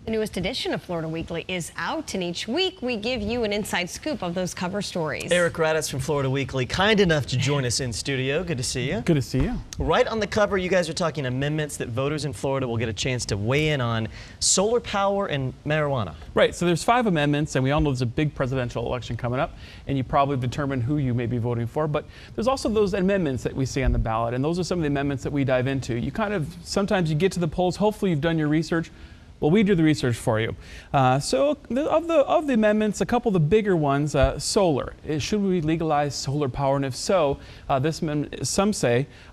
The newest edition of Florida Weekly is out, and each week we give you an inside scoop of those cover stories. Eric Raddatz from Florida Weekly, kind enough to join us in studio. Good to see you. Good to see you. Right on the cover, you guys are talking amendments that voters in Florida will get a chance to weigh in on: solar power and marijuana. Right, so there's 5 amendments, and we all know there's a big presidential election coming up, and you probably determine who you may be voting for, but there's also those amendments that we see on the ballot, and those are some of the amendments that we dive into. You sometimes you get to the polls, hopefully you've done your research. Well, we do the research for you. Of the amendments, a couple of the bigger ones, solar. Should we legalize solar power? And if so, some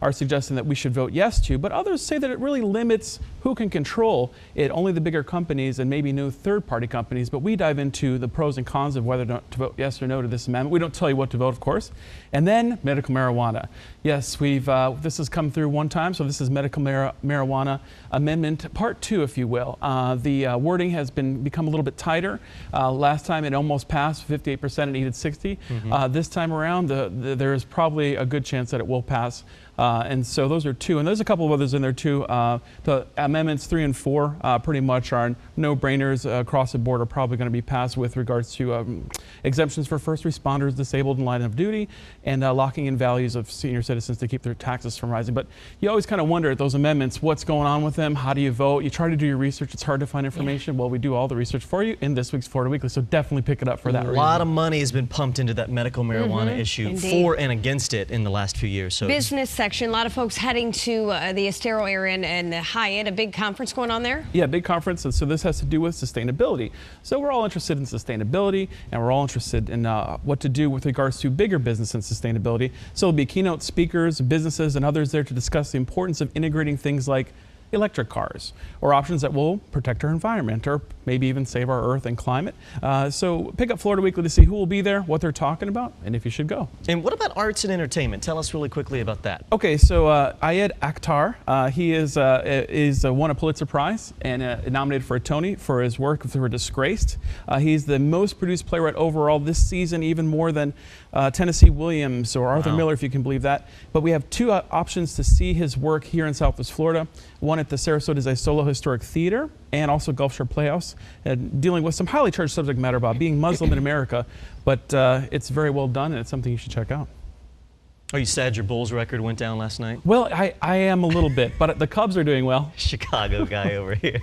are suggesting that we should vote yes to, but others say that it really limits who can control it, only the bigger companies and maybe new third-party companies. But we dive into the pros and cons of whether to vote yes or no to this amendment. We don't tell you what to vote, of course. And then medical marijuana. Yes, this has come through one time, so this is medical marijuana amendment part 2, if you will. The wording has become a little bit tighter. Last time it almost passed 58%, it needed 60. This time around, there is probably a good chance that it will pass. And so those are 2, and there's a couple of others in there too. The amendments 3 and 4 pretty much are no-brainers across the board, are probably going to be passed with regards to exemptions for first responders, disabled in line of duty, and locking in values of senior citizens to keep their taxes from rising. But you always kind of wonder at those amendments, what's going on with them? How do you vote? You try to do your research. It's hard to find information. Well, we do all the research for you in this week's Florida Weekly, so definitely pick it up for that reason. A lot of money has been pumped into that medical marijuana issue. Indeed. For and against it in the last few years. So business section, a lot of folks heading to the Estero area and Hyatt, a big conference going on there? Yeah, big conference, and so this has to do with sustainability. So we're all interested in sustainability, and we're all interested in what to do with regards to bigger business and sustainability. So there'll be keynote speakers, businesses, and others there to discuss the importance of integrating things like electric cars, or options that will protect our environment, or maybe even save our earth and climate. So pick up Florida Weekly to see who will be there, what they're talking about, and if you should go. And what about arts and entertainment? Tell us really quickly about that. Okay, so Ayed Akhtar, he is won a Pulitzer Prize and nominated for a Tony for his work for Disgraced. He's the most produced playwright overall this season, even more than Tennessee Williams or Arthur Miller, if you can believe that. But we have 2 options to see his work here in Southwest Florida. One at the Sarasota Zaysola Historic Theater and also Gulf Shore Playhouse, dealing with some highly charged subject matter about being Muslim in America. But it's very well done, and it's something you should check out. Are you sad your Bulls record went down last night? Well, I am a little bit, but the Cubs are doing well. Chicago guy over here.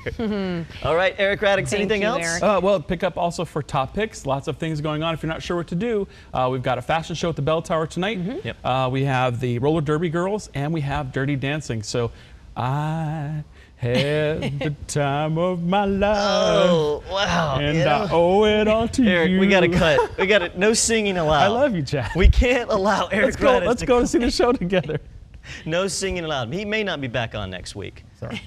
All right, Eric Raddatz, anything else? Well, pick up also for top picks. Lots of things going on. If you're not sure what to do, we've got a fashion show at the Bell Tower tonight. We have the roller derby girls, and we have Dirty Dancing. So I had the time of my life. Oh, wow. And I owe it all to Eric, you. we got to cut. We got to, no singing allowed. I love you, Chad. We can't allow Eric Raddatz Let's go to see the show together. No singing allowed. He may not be back on next week. Sorry.